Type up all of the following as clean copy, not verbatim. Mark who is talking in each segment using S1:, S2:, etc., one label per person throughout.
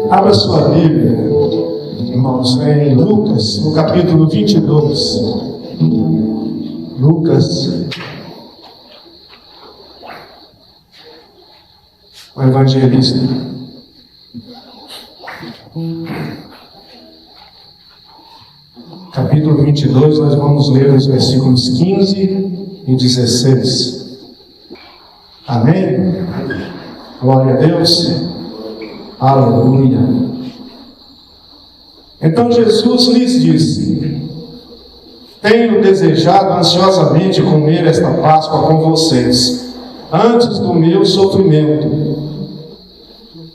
S1: Abra sua Bíblia, irmãos, em Lucas, no capítulo 22. Lucas, o evangelista. Capítulo 22, nós vamos ler os versículos 15 e 16. Amém? Glória a Deus. Aleluia. Então Jesus lhes disse: tenho desejado ansiosamente comer esta Páscoa com vocês, antes do meu sofrimento.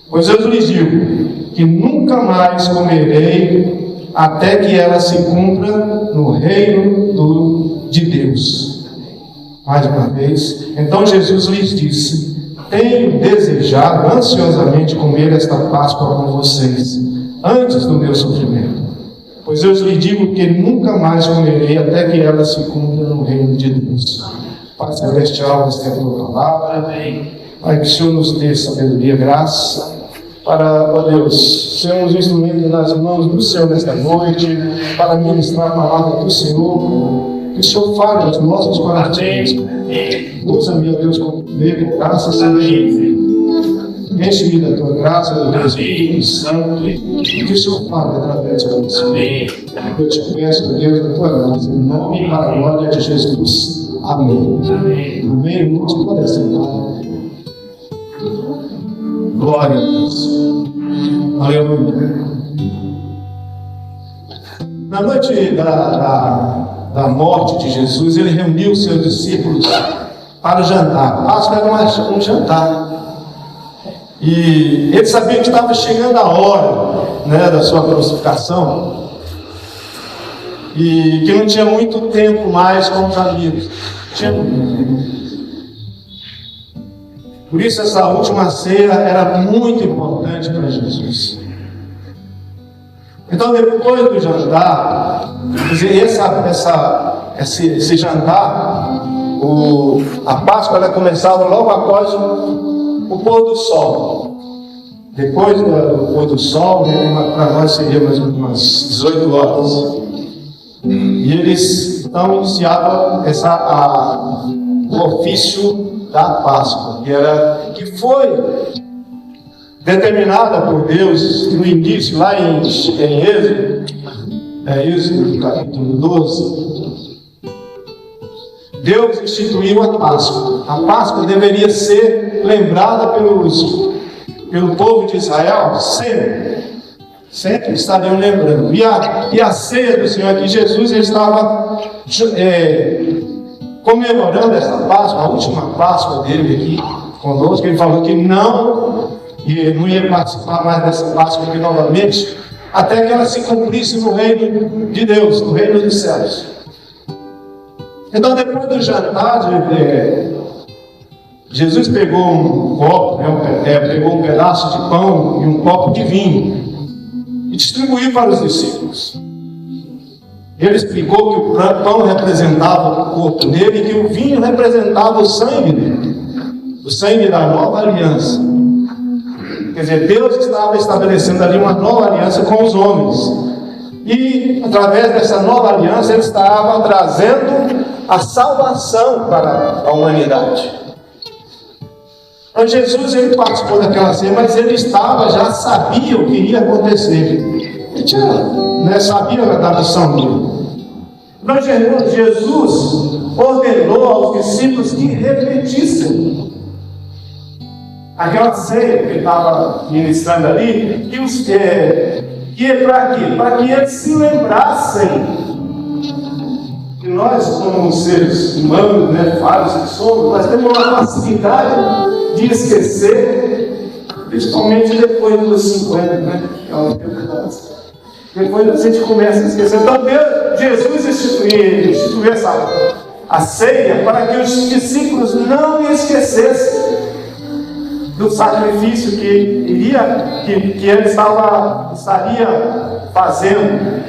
S1: Pois eu lhes digo que nunca mais comerei até que ela se cumpra no reino de Deus. Mais uma vez. Então Jesus lhes disse: tenho desejado ansiosamente comer esta Páscoa com vocês, antes do meu sofrimento. Pois eu lhes digo que nunca mais comerei até que ela se cumpra no reino de Deus. Pai Celestial, esta é a tua palavra. Pai, que o Senhor nos dê sabedoria e graça para, ó Deus, sermos instrumentos nas mãos do Senhor nesta noite, para ministrar a palavra do Senhor. Que o Senhor fale aos nossos corações. Usa-me, ó Deus, com poder, com graça, Senhor. Enche-me da tua graça, do teu Espírito Santo. Que o Senhor fale através de nós. Eu te peço, Deus, da tua graça, em nome e para a glória de Jesus. Amém. Amém. Irmãos, podem sentar. Glória a Deus. Aleluia. Na noite da morte de Jesus, ele reuniu seus discípulos para o jantar. Páscoa era um jantar. E ele sabia que estava chegando a hora, da sua crucificação. E que não tinha muito tempo mais com os amigos. Por isso essa última ceia era muito importante para Jesus. Então, depois do jantar, esse jantar, a Páscoa ela começava logo após o pôr do sol. Depois do pôr do sol, para nós seria mais umas 18 horas. E eles então iniciavam o ofício da Páscoa, que foi determinada por Deus no início, lá em Êxodo, capítulo 12. Deus instituiu a Páscoa. A Páscoa deveria ser lembrada pelo povo de Israel sempre estariam lembrando. E a ceia do Senhor aqui, Jesus, ele estava comemorando essa Páscoa, a última Páscoa dele aqui conosco. Ele falou que não ia participar mais dessa Páscoa aqui novamente, até que ela se cumprisse no reino de Deus, no reino dos céus. Então, depois do jantar, Jesus pegou um copo, pegou um pedaço de pão e um copo de vinho e distribuiu para os discípulos. Ele explicou que o pão representava o corpo dele e que o vinho representava o sangue dele, o sangue da nova aliança. Quer dizer, Deus estava estabelecendo ali uma nova aliança com os homens. E, através dessa nova aliança, Ele estava trazendo a salvação para a humanidade. Então, Jesus, ele participou daquela ceia, mas ele já sabia o que iria acontecer. Ele sabia da missão dele. Então, Jesus ordenou aos discípulos que repetissem aquela ceia que ele estava ministrando ali, que é para quê? Para que eles se lembrassem que nós, como seres humanos, falhos que somos, nós temos uma facilidade de esquecer, principalmente depois dos 50, Depois a gente começa a esquecer. Então Jesus instituiu a ceia para que os discípulos não esquecessem do sacrifício que ele estaria fazendo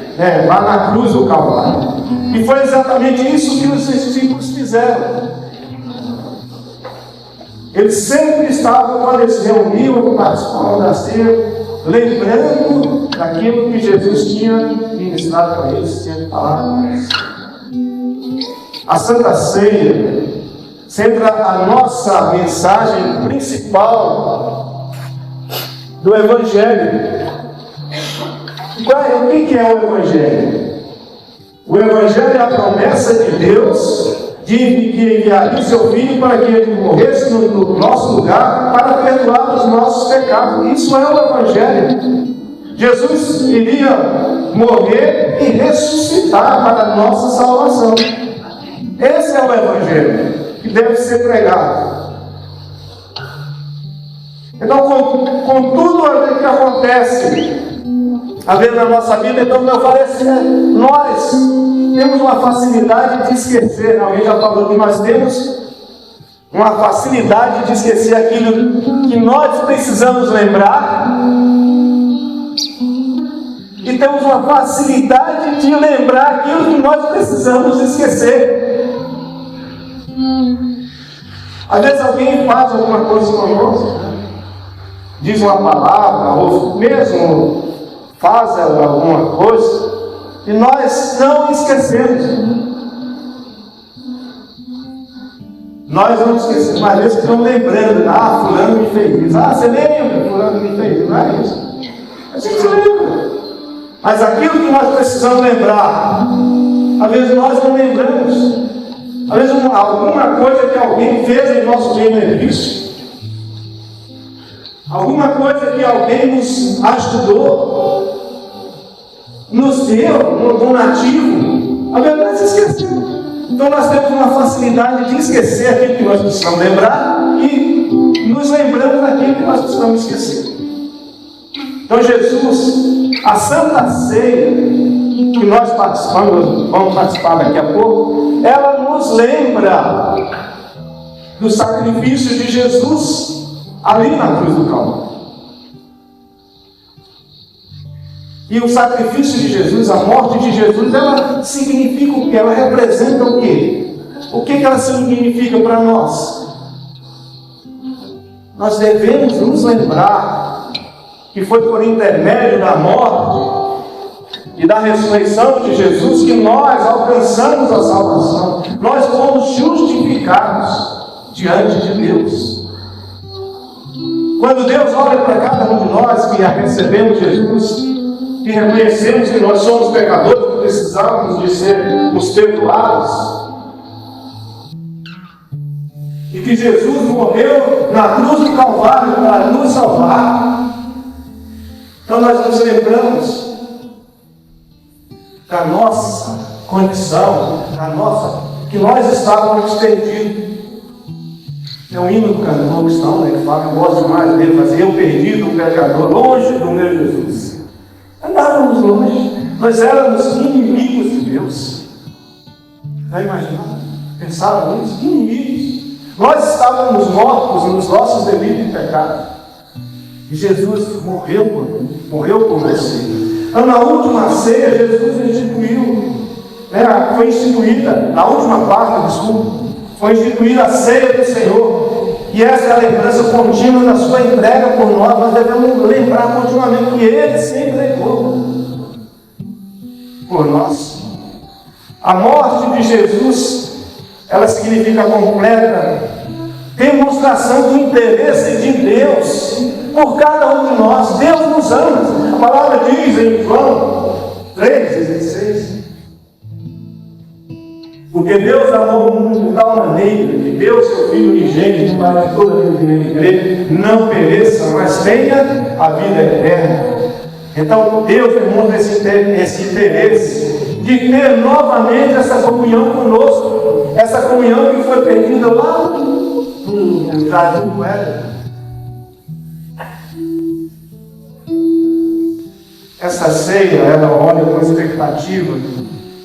S1: lá na cruz do Calvário. E foi exatamente isso que os discípulos fizeram. Eles sempre estavam, quando eles se reuniam, participavam da ceia, lembrando daquilo que Jesus tinha ministrado para eles, tinha falado para eles. A Santa Ceia centra a nossa mensagem principal do Evangelho. O que é o Evangelho? O Evangelho é a promessa de Deus de que enviaria seu Filho para que ele morresse no nosso lugar para perdoar os nossos pecados. Isso é o Evangelho. Jesus iria morrer e ressuscitar para a nossa salvação. Esse é o Evangelho que deve ser pregado. Então, com tudo o que acontece a ver na nossa vida, então, como eu falei assim, nós temos uma facilidade de esquecer. Alguém já falou que nós temos uma facilidade de esquecer aquilo que nós precisamos lembrar, e temos uma facilidade de lembrar aquilo que nós precisamos esquecer. Às vezes alguém faz alguma coisa conosco, diz uma palavra, ou mesmo faz alguma coisa, e nós não esquecemos. Nós não esquecemos, mas às vezes estamos lembrando, fulano me fez isso. Você lembra? Fulano me fez isso. Não é isso. A gente lembra. Mas aquilo que nós precisamos lembrar, às vezes nós não lembramos. Às vezes alguma coisa que alguém fez em nosso benefício, alguma coisa que alguém nos ajudou, nos deu um donativo, às vezes nós esquecemos. Então nós temos uma facilidade de esquecer aquilo que nós precisamos lembrar e nos lembramos daquilo que nós precisamos esquecer. Então Jesus, a Santa Ceia, que nós participamos, vamos participar daqui a pouco, ela nos lembra do sacrifício de Jesus ali na cruz do Calvário. E o sacrifício de Jesus, a morte de Jesus, ela significa o quê? Ela representa o quê? O que ela significa para nós? Nós devemos nos lembrar que foi por intermédio da morte e da ressurreição de Jesus que nós alcançamos a salvação. Nós fomos justificados diante de Deus. Quando Deus olha para cada um de nós que recebemos Jesus, que reconhecemos que nós somos pecadores, que precisamos de sermos perdoados, e que Jesus morreu na cruz do Calvário para nos salvar, então nós nos lembramos da nossa condição, que nós estávamos perdidos. É um hino do cantor cristão, né, que fala, eu gosto demais dele, mas eu perdido, um pecador, longe do meu Jesus. Andávamos longe, nós éramos inimigos de Deus. Já imaginaram? Pensavam nisso? Inimigos. Nós estávamos mortos nos nossos delitos e pecados. E Jesus morreu por você. Então, na última ceia, Jesus instituiu, foi instituída, na última parte, foi instituída a ceia do Senhor. E essa é a lembrança contínua da sua entrega por nós. Nós devemos lembrar continuamente que Ele se entregou por nós. A morte de Jesus, ela significa a completa demonstração do interesse de Deus por cada um de nós. Deus nos ama. A palavra diz em João 3,16: porque Deus amou o mundo de tal maneira que deu seu Filho unigênito para que todo aquele que nele crê não pereça, mas tenha a vida eterna. Então Deus demonstra esse interesse de ter novamente essa comunhão conosco, essa comunhão que foi perdida lá no Jardim do Éden. Essa ceia, ela olha com expectativa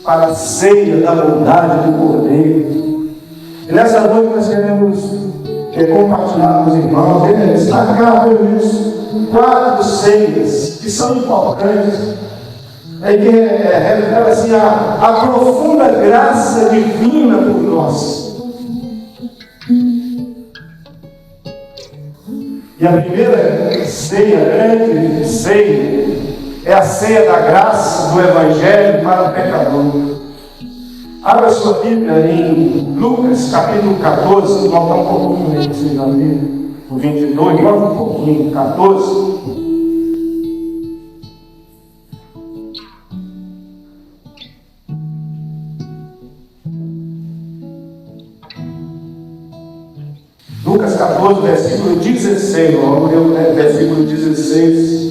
S1: para a ceia da bondade do Cordeiro. E nessa noite nós queremos compartilhar com os irmãos, destacar isso, 4 ceias que são importantes, que revela assim, a profunda graça divina por nós. E a primeira ceia, grande ceia, é a ceia da graça do Evangelho para o pecador. Abra sua Bíblia em Lucas, capítulo 14, volta um pouquinho aí, vocês já viram, o 22, volta um pouquinho, 14. Lucas 14, versículo 16, vamos ler o versículo 16.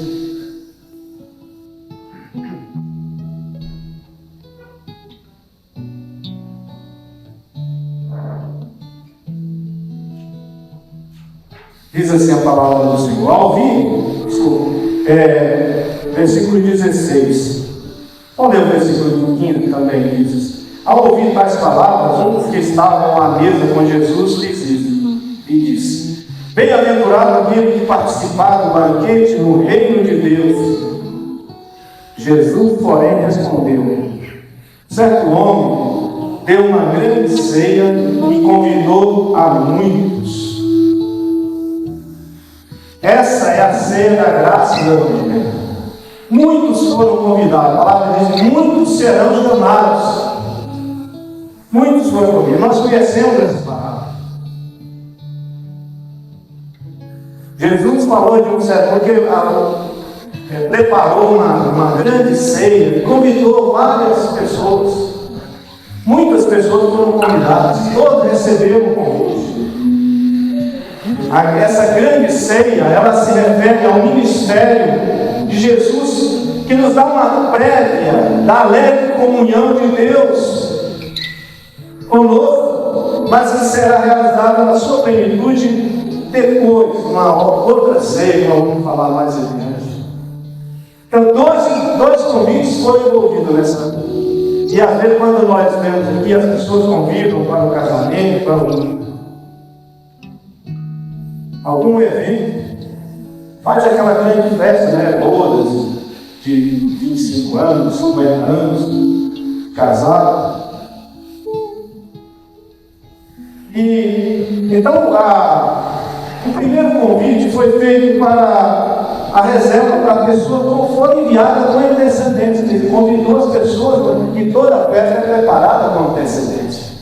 S1: Diz assim a palavra do Senhor. Ao ouvir, versículo 16. Vamos ler o versículo 15 também diz. Ao ouvir tais palavras, uns que estavam à mesa com Jesus lhe disse: bem-aventurado aquele que participar do banquete no reino de Deus. Jesus, porém, respondeu: certo homem deu uma grande ceia e convidou a muitos. Essa é a ceia da graça do Evangelho. Muitos foram convidados. A palavra diz: muitos serão chamados. Muitos foram convidados. Nós conhecemos essa palavra. Jesus falou de um certo, porque preparou uma grande ceia e convidou várias pessoas. Muitas pessoas foram convidadas. Todos receberam o convite. Essa grande ceia, ela se refere ao ministério de Jesus, que nos dá uma prévia da alegre comunhão de Deus conosco, mas que será realizada na sua plenitude depois, uma outra ceia, nós vamos falar mais adiante. Então, dois convites foram envolvidos nessa. E às vezes, quando nós vemos aqui, as pessoas convidam para o casamento, para algum evento, faz aquela grande festa, né? Bodas de 25 anos, 50 anos, casado. E então o primeiro convite foi feito para a reserva para a pessoa que for enviada com antecedência. Ele convidou as pessoas e toda a festa é preparada com antecedência.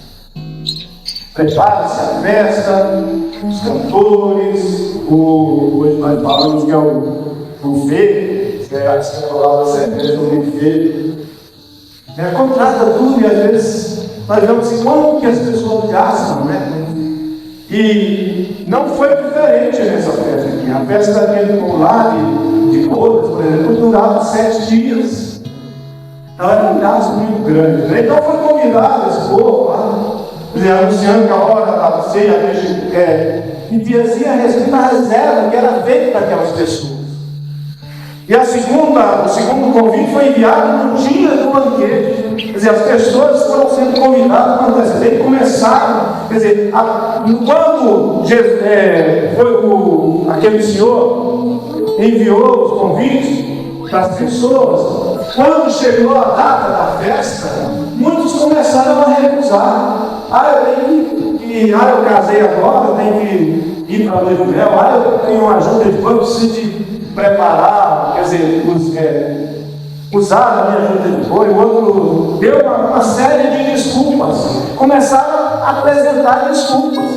S1: Prepara-se a festa, os cantores, hoje nós falamos que é o buffet, que é a palavra cerveja, o buffet. Contrata tudo e às vezes nós vemos assim, como que as pessoas gastam, né? E não foi diferente nessa festa aqui. A festa daquele polar de bodas, por exemplo, durava 7 dias. Então era um gasto muito grande. Né? Então foi convidado esse povo lá, anunciando que a hora da ceia e dizia a respeito da reserva que era feita para aquelas pessoas. E o segundo convite foi enviado no dia do banquete. Quer dizer, as pessoas foram sendo convidadas para antecedente e começaram. Quer dizer, quando aquele senhor enviou os convites para as pessoas, quando chegou a data da festa, muitos começaram a recusar. Eu casei agora, eu tenho que ir para a lua de mel, eu tenho uma ajuda de banco, preciso de preparar, quer dizer, usar a minha ajuda de boi. O outro deu uma série de desculpas, começaram a apresentar desculpas.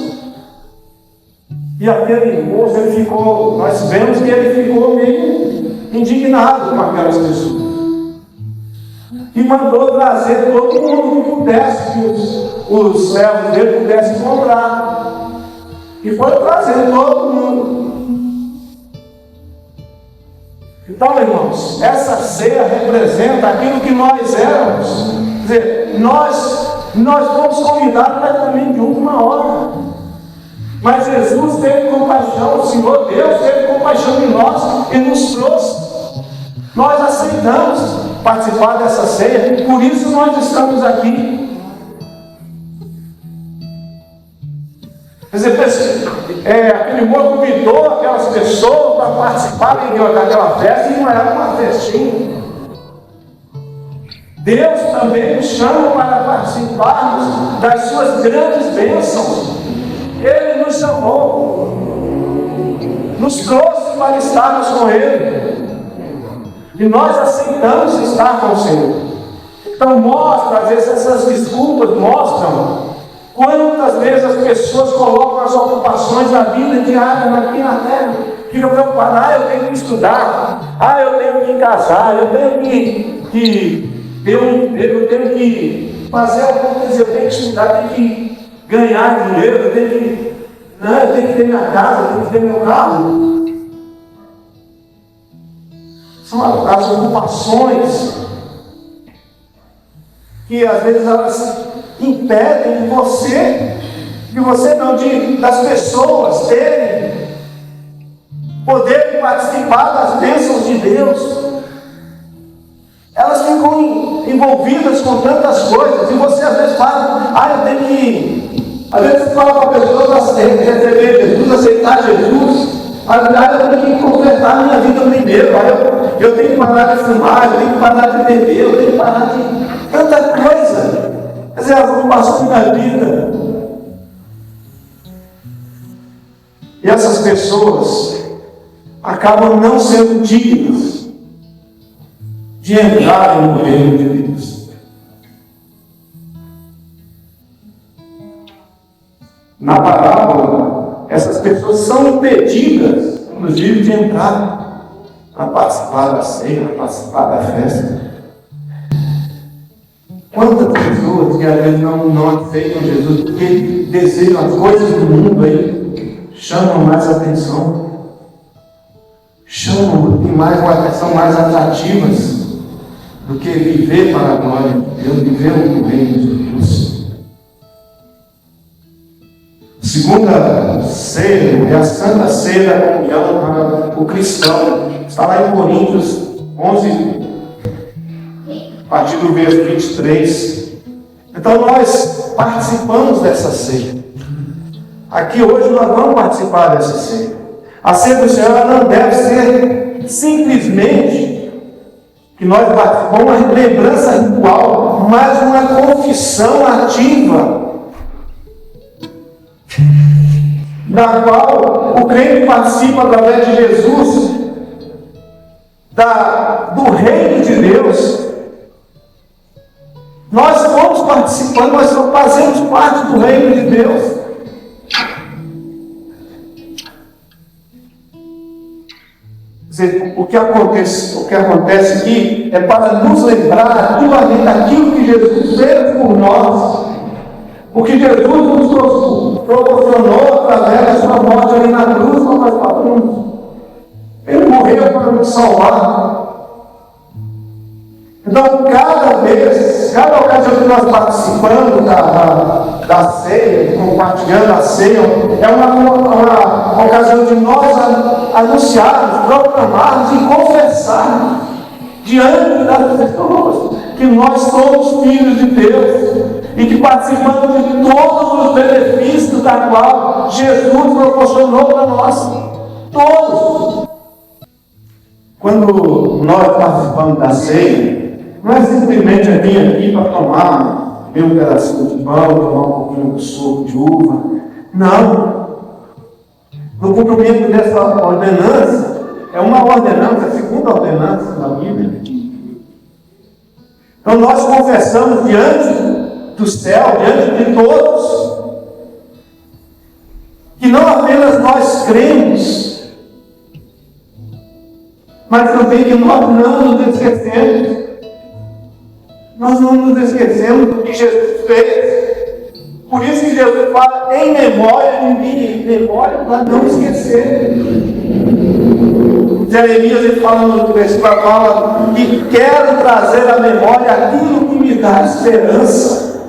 S1: E aquele moço, nós vemos que ele ficou meio indignado com aquelas pessoas. E mandou trazer todo mundo que pudesse, que os servos dele pudessem comprar. E foi trazer todo mundo. Então, irmãos, essa ceia representa aquilo que nós éramos. Quer dizer, nós fomos convidados praticamente de última hora. Mas Jesus teve compaixão, o Senhor Deus teve compaixão de nós e nos trouxe. Nós aceitamos participar dessa ceia, por isso nós estamos aqui. Quer dizer, aquele moço convidou aquelas pessoas para participarem daquela festa e não era uma festinha. Deus também nos chama para participarmos das suas grandes bênçãos. Ele nos nos trouxe para estarmos com Ele. E nós aceitamos estar com o Senhor. Então mostra, às vezes essas desculpas mostram quantas vezes as pessoas colocam as ocupações da vida diária aqui na terra. Ficam preocupadas, eu tenho que estudar, eu tenho que casar, eu tenho que ter um emprego, eu tenho que fazer alguma coisa, eu tenho que estudar, eu tenho que ganhar dinheiro, eu tenho que ter minha casa, eu tenho que ter meu carro. São as ocupações que às vezes elas impedem das pessoas terem poder de participar das bênçãos de Deus. Elas ficam envolvidas com tantas coisas, e você às vezes fala, eu tenho que. Às vezes você fala para a pessoa para receber Jesus, aceitar Jesus. Eu tenho que consertar a minha vida primeiro. Eu tenho que parar de fumar, eu tenho que parar de beber, eu tenho que parar de tanta coisa. Quer dizer, as ocupações da vida. E essas pessoas acabam não sendo dignas de entrarem no reino de Deus. Na parábola, essas pessoas são impedidas, inclusive, de entrar para participar da ceia, para participar da festa. Quantas pessoas que às vezes não aceitam Jesus porque desejam as coisas do mundo aí, chamam mais atenção, são mais atrativas do que viver para a glória de Deus, viver o reino de Deus. A segunda ceia é a Santa Ceia da Comunhão para o cristão. Está lá em Coríntios 11, a partir do verso 23. Então nós participamos dessa ceia. Aqui hoje nós vamos participar dessa ceia. A ceia do Senhor ela não deve ser simplesmente que nós participamos uma lembrança ritual, mas uma confissão ativa, na qual o crente participa através de Jesus do reino de Deus. Nós estamos participando, nós fazemos parte do reino de Deus. Quer dizer, o que acontece aqui é para nos lembrar daquilo que Jesus fez por nós. Porque Jesus nos proporcionou através da sua morte ali na cruz, como nós falamos. Ele morreu para nos salvar. Então, cada ocasião que nós participamos da ceia, compartilhando a ceia, é uma ocasião de nós anunciarmos, proclamarmos e confessarmos diante das pessoas que nós somos filhos de Deus e que participamos de todos os benefícios da qual Jesus proporcionou para nós. Todos. Quando nós participamos da ceia, não é simplesmente vir aqui para tomar um pedacinho de pão, tomar um pouquinho de suco de uva. Não. No cumprimento dessa ordenança, é uma ordenança, a segunda ordenança da Bíblia. Então nós confessamos diante do céu, diante de todos, que não apenas nós cremos, mas também que nós não nos esquecemos. Nós não nos esquecemos do que Jesus fez. Por isso que Jesus fala em memória de mim, em memória para não esquecer. Jeremias ele fala no versículo, fala que quero trazer à memória aquilo que me dá esperança.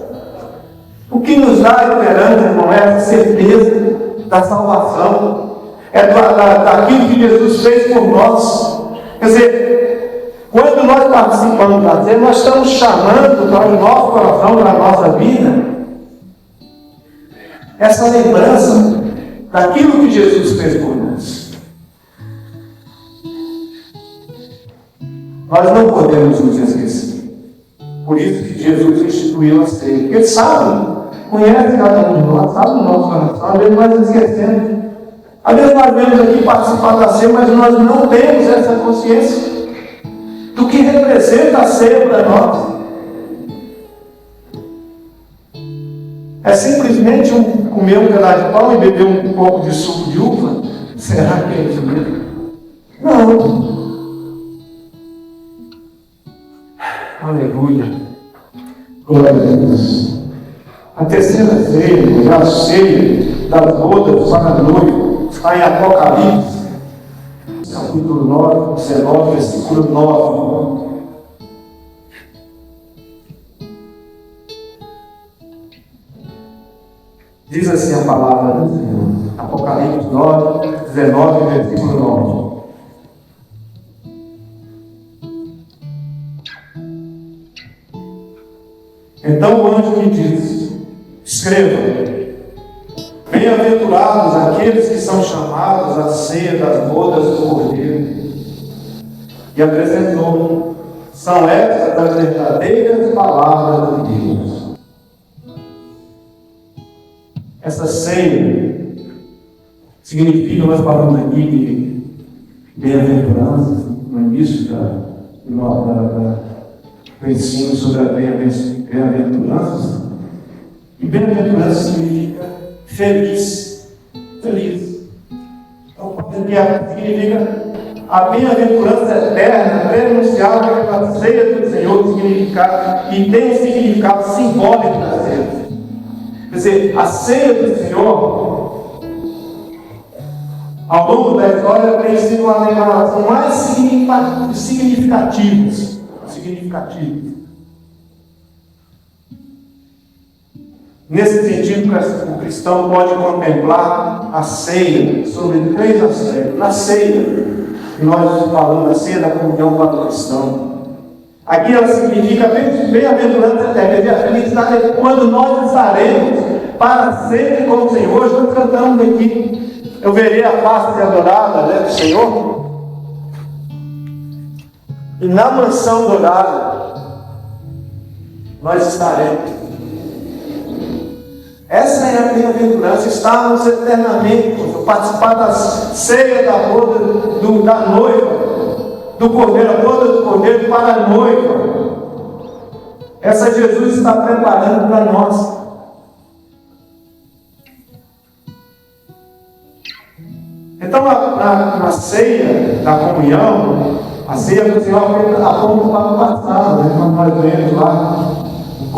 S1: O que nos dá esperança, irmão, é a certeza da salvação, é daquilo que Jesus fez por nós. Quer dizer, quando nós participamos da ceia, nós estamos chamando para o nosso coração, para a nossa vida, essa lembrança daquilo que Jesus fez por nós. Nós não podemos nos esquecer. Por isso que Jesus instituiu a ceia. Porque Ele sabe, conhece cada um de nós, sabe o nosso coração. Às vezes nós esquecemos. Às vezes nós vemos aqui participar da ceia, mas nós não temos essa consciência do que representa a ceia para nós. É simplesmente comer um pedaço de pão e beber um pouco de suco de uva? Será que é isso mesmo? Não. Aleluia. Glória a Deus. A terceira ceia, a ceia das bodas para a noiva, está em Apocalipse, capítulo 9, 19, versículo 9. Diz assim a palavra do Senhor. Apocalipse 9, 19, versículo 9. Então o anjo me disse: escreva, bem-aventurados aqueles que são chamados à ceia das bodas do Cordeiro. E apresentou-me: são estas as verdadeiras palavras de Deus. Essa ceia significa, nós falamos aqui de bem-aventurança, no início do ensino sobre a bem-aventurança. E bem-aventurança significa feliz. Feliz. Então, significa a bem-aventurança eterna, prenunciada pela ceia do Senhor, e tem um significado simbólico da ceia. Quer dizer, a ceia do Senhor, ao longo da história, tem sido uma declaração mais significativa. Nesse sentido, o cristão pode contemplar a ceia sobre 3 aspectos. Na ceia, que nós falamos, a ceia da comunhão para o cristão. Aqui ela significa bem-aventurança eterna, a felicidade é quando nós estaremos para sempre com o Senhor. Hoje nós cantamos aqui: eu verei a face adorada do Senhor, e na mansão dourada nós estaremos. Essa é a bem-aventurança, estarmos eternamente, participar da ceia da boda da noiva, do Cordeiro, a boda do Cordeiro para a noiva. Essa Jesus está preparando para nós. Então, na ceia da comunhão, a ceia do Senhor aponta para o passado, quando nós vemos lá em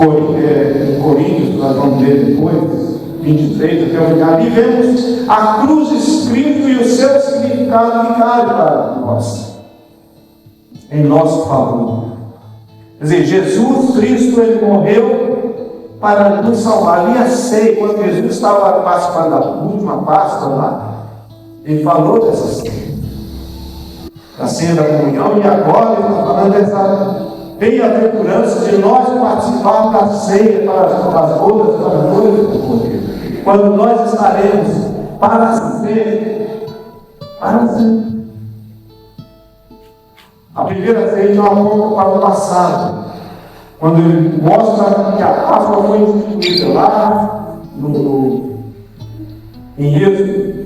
S1: Coríntios, nós vamos ver depois, 23 até o final, ali vemos a cruz escrito e o seu significado vicário para nós, em nosso favor. Quer dizer, Jesus Cristo, ele morreu para nos salvar. Ali a ceia, quando Jesus estava participando da última Páscoa lá, ele falou dessa ceia, da ceia da comunhão, e agora ele está falando dessa bem-aventurança de nós participarmos da ceia das bodas para a noiva do Cordeiro, quando nós estaremos para ser. A primeira ceia não aponta para o passado, quando ele mostra que a Páscoa foi instituída lá em Êxodo.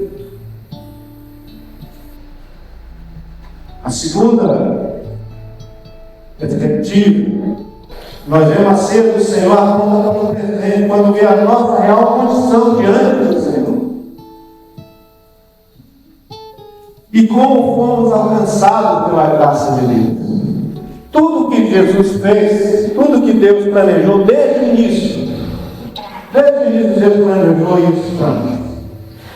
S1: A segunda perspectiva, nós vemos a ceia do Senhor aponta para o presente, quando vê a nossa real condição diante do Senhor. E como fomos alcançados pela graça de Deus. Tudo que Jesus fez, tudo que Deus planejou desde o início, Deus planejou isso para nós.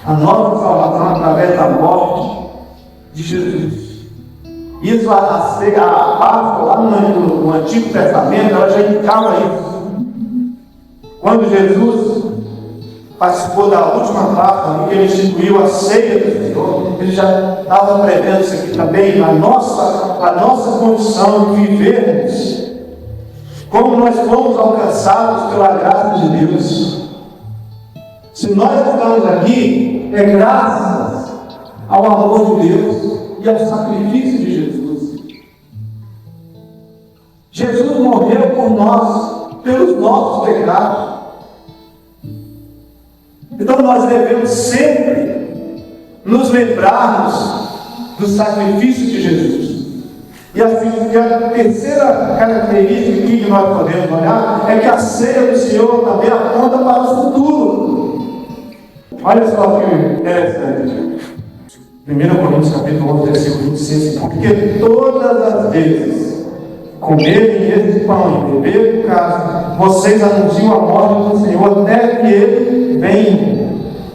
S1: A nossa salvação através da morte de Jesus. Isso, a Páscoa, lá no Antigo Testamento, ela já indicava isso. Quando Jesus participou da última Páscoa, que ele instituiu a ceia do Senhor, ele já estava prevendo isso aqui também, a nossa condição de vivermos, como nós fomos alcançados pela graça de Deus. Se nós estamos aqui, é graças ao amor de Deus e ao sacrifício de Jesus. Jesus morreu por nós, pelos nossos pecados. Então nós devemos sempre
S2: nos lembrarmos do sacrifício de Jesus. E a terceira característica aqui que nós podemos olhar é que a ceia do Senhor também aponta para o futuro. Olha só que interessante. 1 Coríntios capítulo 11, versículo 26. Porque todas as vezes comerem este pão e beberem o cálice, vocês anunciam a morte do Senhor até que Ele venha.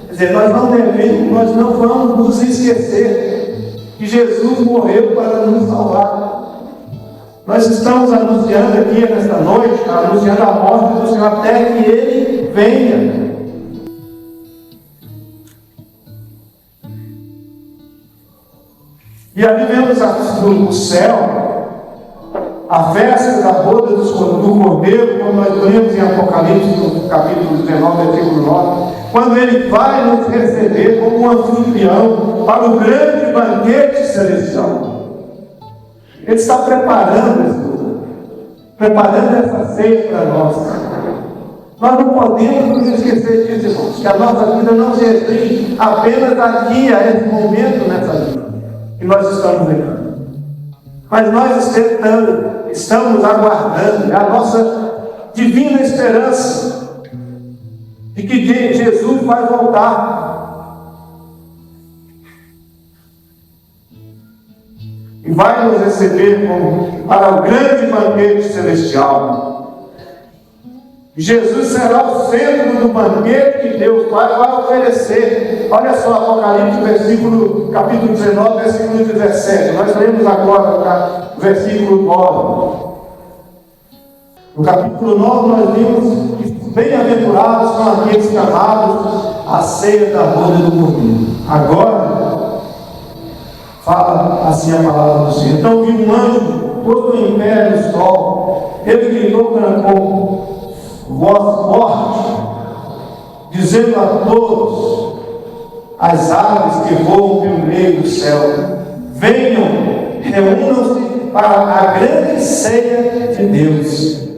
S2: Quer dizer, nós não vamos nos esquecer que Jesus morreu para nos salvar. Nós estamos anunciando aqui nesta noite, anunciando a morte do Senhor até que Ele venha. E ali vemos no céu a festa da boda do Cordeiro, como nós lemos em Apocalipse, no capítulo 19, versículo 9, quando Ele vai nos receber como um anfitrião para o grande banquete celestial. Ele está preparando essa ceia para nós. Nós não podemos nos esquecer disso, irmãos, que a nossa vida não se restringe apenas aqui, a esse momento nessa vida que nós estamos vivendo. Mas nós estamos aguardando a nossa divina esperança de que Jesus vai voltar e vai nos receber para o grande banquete celestial. Jesus será o centro do banquete que Deus vai oferecer. Olha só, Apocalipse, capítulo 19, versículo 17. Nós lemos agora o versículo 9. No capítulo 9 nós vimos que bem-aventurados são aqueles chamados à ceia da boda do Cordeiro. Agora, fala assim a palavra do Senhor. Então vi um anjo posto em pé no sol. Ele gritou com voz forte, dizendo a todos as aves que voam pelo meio do céu: venham, reúnam-se para a grande ceia de Deus.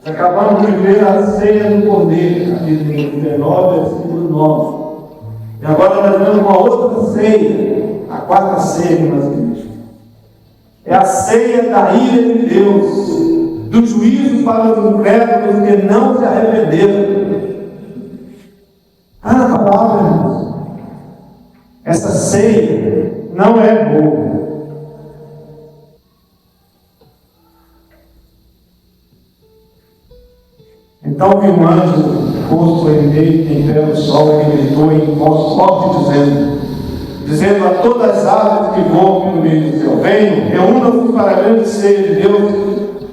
S2: Acabamos de ver a ceia do Cordeiro, capítulo 19, versículo 9. E agora nós vemos uma outra ceia, a quarta ceia que nós vimos. É a ceia da ira de Deus, do juízo para os incrédulos que não se arrependeram. A palavra, irmãos, essa ceia não é boa. Então vi um anjo posto em pé no sol e gritou em voz forte, dizendo a todas as aves que voam pelo meio do céu: venham, reúnam-se para a grande ceia de Deus,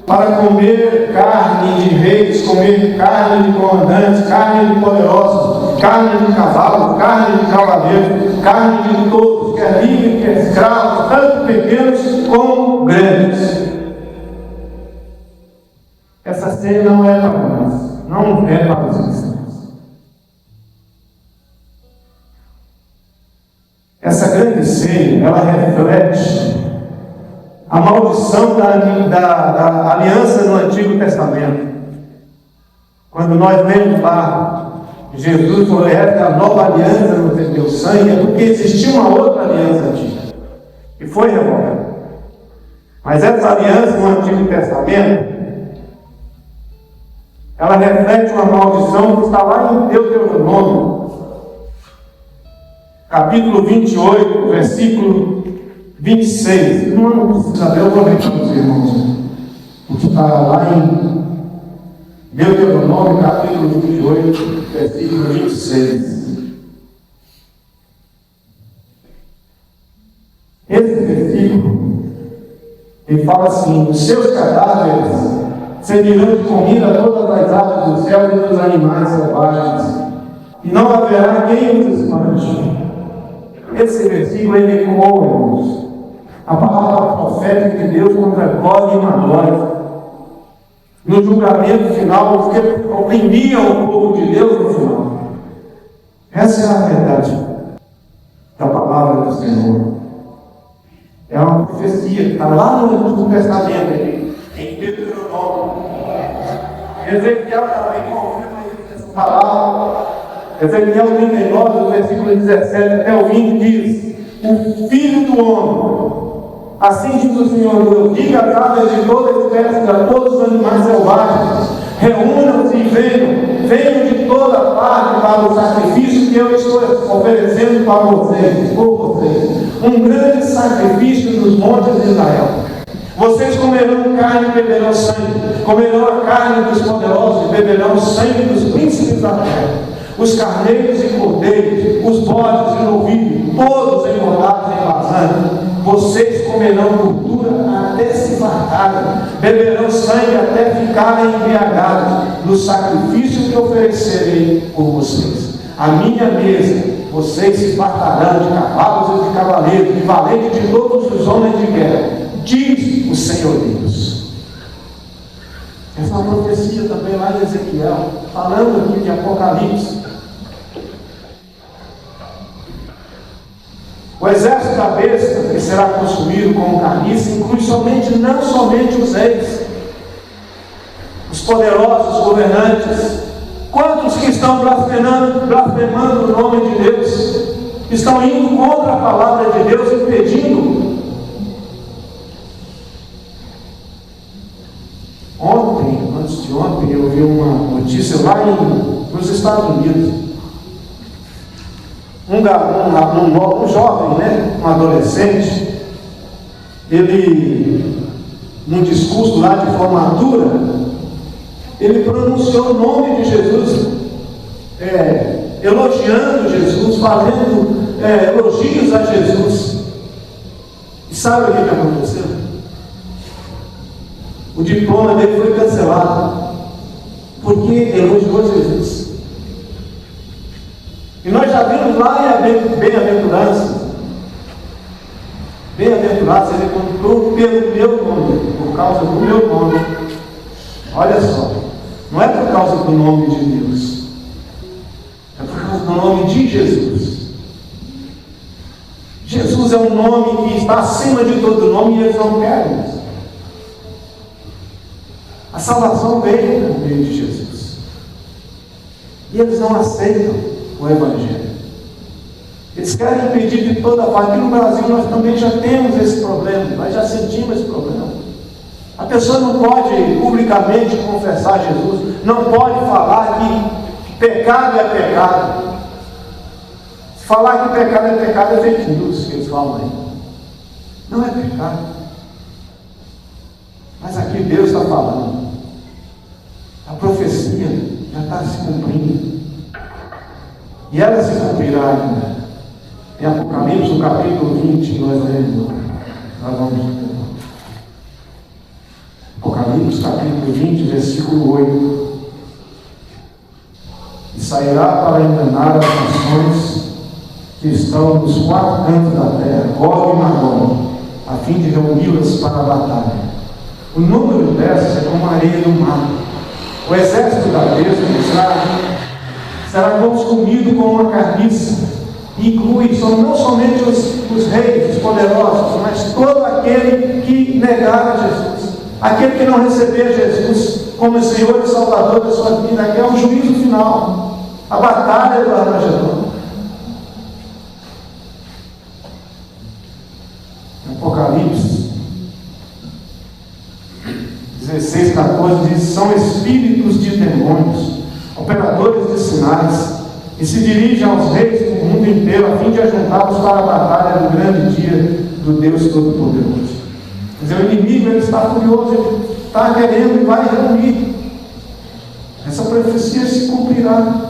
S2: para comer carne de reis, comer carne de comandantes, carne de poderosos, carne de cavalos, carne de cavaleiros, carne de todos, quer livres, quer escravos, tanto pequenos como grandes. Essa ceia não é para nós, não é para os cristãos. Essa grande ceia, ela reflete a maldição da aliança no Antigo Testamento. Quando nós lemos lá, Jesus falou: esta é a nova aliança no teu sangue, é porque existia uma outra aliança antiga, e foi revogada. Mas essa aliança no Antigo Testamento, ela reflete uma maldição que está lá em Deuteronômio, capítulo 28, versículo 26. Não precisa ler, eu vou ler para os irmãos. Está lá em Deuteronômio, capítulo 28, versículo 26. Esse versículo, ele fala assim: os seus cadáveres servirão de comida a todas as aves do céu e dos animais selvagens, e não haverá quem os espante. Esse versículo ele ecoou, irmãos, a palavra profética de Deus contra Gog e Magog. No julgamento final, porque oprimiam o povo de Deus no final. Essa é a verdade da palavra do Senhor. É uma profecia que está lá no Antigo Testamento, em Deuteronômio. Ezequiel também confirma essa palavra. Ezequiel 39, do versículo 17 até o 20, diz: o Filho do Homem, assim diz o Senhor Deus, diga às aves de toda espécie, a todos os animais selvagens, reúnam-se e venham de toda parte para o sacrifício que eu estou oferecendo para vocês, por vocês, um grande sacrifício nos montes de Israel. Vocês comerão carne e beberão sangue, comerão a carne dos poderosos e beberão o sangue dos príncipes da terra. Os carneiros e cordeiros, os bodes e novilhos, todos engordados em Bazã. Vocês comerão gordura até se fartarem, beberão sangue até ficarem embriagados, no sacrifício que oferecerei por vocês. A minha mesa, vocês se fartarão de cavalos e de cavaleiros, de valentes de todos os homens de guerra, diz o Senhor Deus. Essa é uma profecia também lá de Ezequiel, falando aqui de Apocalipse. O exército da besta, que será consumido como carniça, inclui não somente os reis, os poderosos, os governantes. Quantos que estão blasfemando o nome de Deus, estão indo contra a palavra de Deus, impedindo. Antes de ontem, eu vi uma notícia lá nos Estados Unidos. Um jovem, um adolescente, ele, num discurso lá de formatura, ele pronunciou o nome de Jesus, elogiando Jesus, fazendo elogios a Jesus. E sabe o que aconteceu? O diploma dele foi cancelado, porque elogiou Jesus. E nós já vimos lá em bem-aventurança. Bem-aventurado ele comprou pelo meu nome, por causa do meu nome. Olha só, não é por causa do nome de Deus, é por causa do nome de Jesus. Jesus é um nome que está acima de todo nome e eles não querem isso. A salvação veio por meio de Jesus. E eles não aceitam o Evangelho. Eles querem impedir de toda parte. Aqui no Brasil nós também já temos esse problema, nós já sentimos esse problema. A pessoa não pode publicamente confessar Jesus, não pode falar que pecado é pecado. Se falar que pecado é fake news, que eles falam aí. Não é pecado. Mas aqui Deus está falando. A profecia já está se cumprindo. E ela se cumprirá ainda. Em Apocalipse, no capítulo 20, nós lemos. Nós vamos ler. Apocalipse, capítulo 20, versículo 8. E sairá para enganar as nações que estão nos quatro cantos da terra, Gog e Magog, a fim de reuni-las para a batalha. O número dessas é como a areia do mar. O exército da besta será consumido como uma carniça. Inclui não somente os reis, os poderosos, mas todo aquele que negar a Jesus, aquele que não receber Jesus como Senhor e Salvador da sua vida, que é o juízo final, a batalha do Armagedon. Apocalipse 16, 14 diz: são espíritos de demônios, operadores de sinais, e se dirigem aos reis do mundo inteiro a fim de ajuntá-los para a batalha do grande dia do Deus Todo-Poderoso. Quer dizer, o inimigo ele está furioso, ele está querendo e vai reunir. Essa profecia se cumprirá.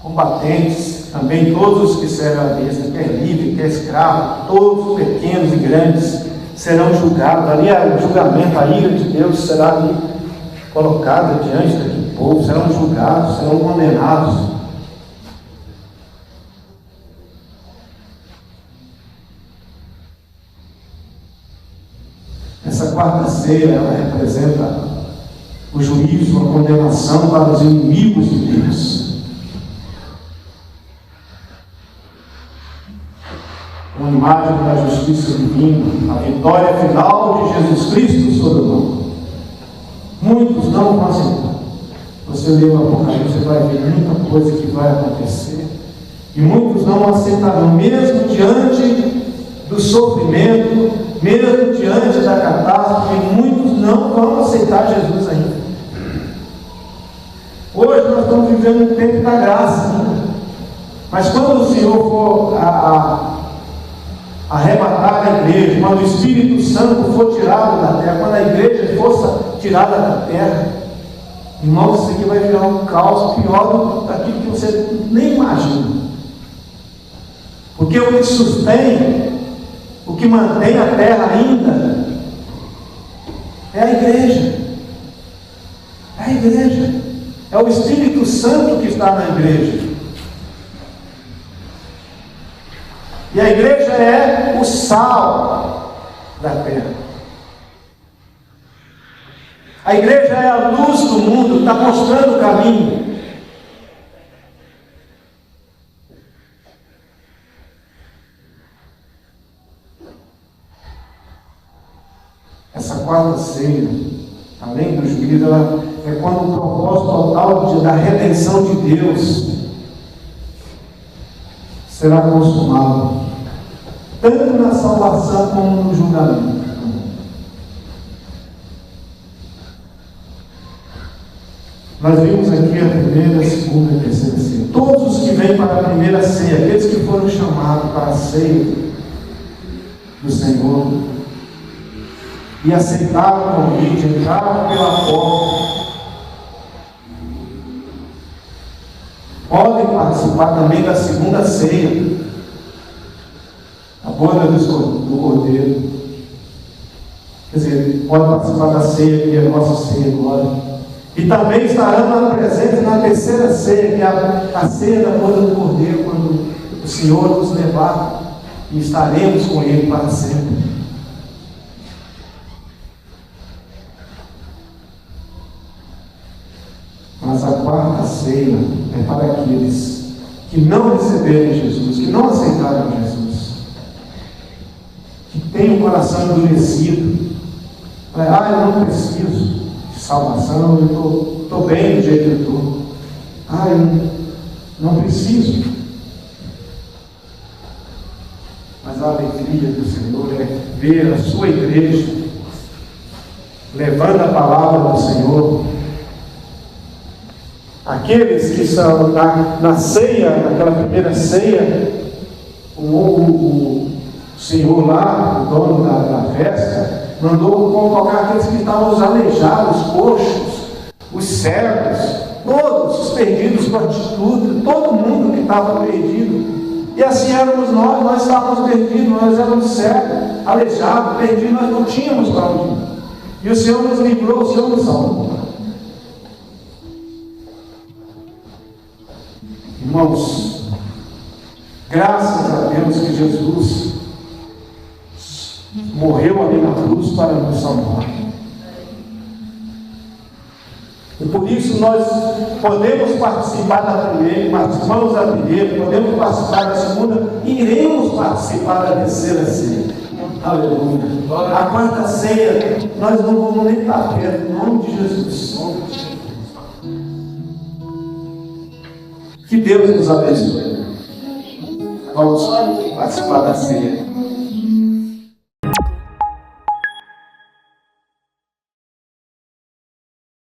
S2: Combatentes, também todos os que servem a besta, quer livre, quer escravo, todos pequenos e grandes, serão julgados. Ali é o julgamento, a ira de Deus será ali colocada diante daquele povo, serão julgados, serão condenados. Essa quarta ceia, ela representa o juízo, a condenação para os inimigos de Deus. uma imagem da justiça divina, a vitória final de Jesus Cristo sobre o mundo. Muitos não vão aceitar. Você lê o Apocalipse, você vai ver muita coisa que vai acontecer. E muitos não aceitarão, mesmo diante do sofrimento, mesmo diante da catástrofe, muitos não vão aceitar Jesus ainda. Hoje nós estamos vivendo um tempo da graça ainda. Mas quando o Senhor for arrebatar a igreja, quando o Espírito Santo for tirado da terra, quando a igreja for tirada da terra, irmãos, isso aqui vai virar um caos pior daquilo que você nem imagina. Porque o que sustém, o que mantém a terra ainda, é a igreja. É a igreja. É o Espírito Santo que está na igreja. E a igreja é o sal da terra. A igreja é a luz do mundo, está mostrando o caminho. Essa quarta ceia, além do juízo, ela é quando o propósito total da redenção de Deus será consumado, tanto na salvação como no julgamento. Nós vimos aqui a primeira, a segunda e a terceira ceia. Todos os que vêm para a primeira ceia, aqueles que foram chamados para a ceia do Senhor e aceitaram o convite, entraram pela porta, podem participar também da segunda ceia, a boda do Cordeiro. Quer dizer, podem participar da ceia, que é a nossa ceia agora. E também estarão presentes na terceira ceia, que é a ceia da boda do Cordeiro, quando o Senhor nos levar e estaremos com Ele para sempre. Mas a quarta ceia é para aqueles que não receberam Jesus, que não aceitaram Jesus, que têm o coração endurecido. Eu não preciso de salvação, eu estou bem do jeito que eu estou. Eu não preciso. Mas a alegria do Senhor é ver a sua igreja levando a palavra do Senhor. Aqueles que são na ceia, naquela primeira ceia, o Senhor lá, o dono da festa, mandou convocar aqueles que estavam os aleijados, os coxos, os cegos, todos os perdidos, prostitutas, todo mundo que estava perdido. E assim éramos nós estávamos perdidos, nós éramos cegos, aleijados, perdidos, nós não tínhamos para onde ir. E o Senhor nos livrou, o Senhor nos salvou. Irmãos, graças a Deus que Jesus morreu ali na cruz para nos salvar. E por isso nós podemos participar da primeira, participamos da primeira, podemos participar da segunda e iremos participar da terceira ceia. Aleluia. A quarta ceia, nós não vamos nem estar perto, em nome de Jesus. Que Deus nos abençoe. Vamos participar da ceia.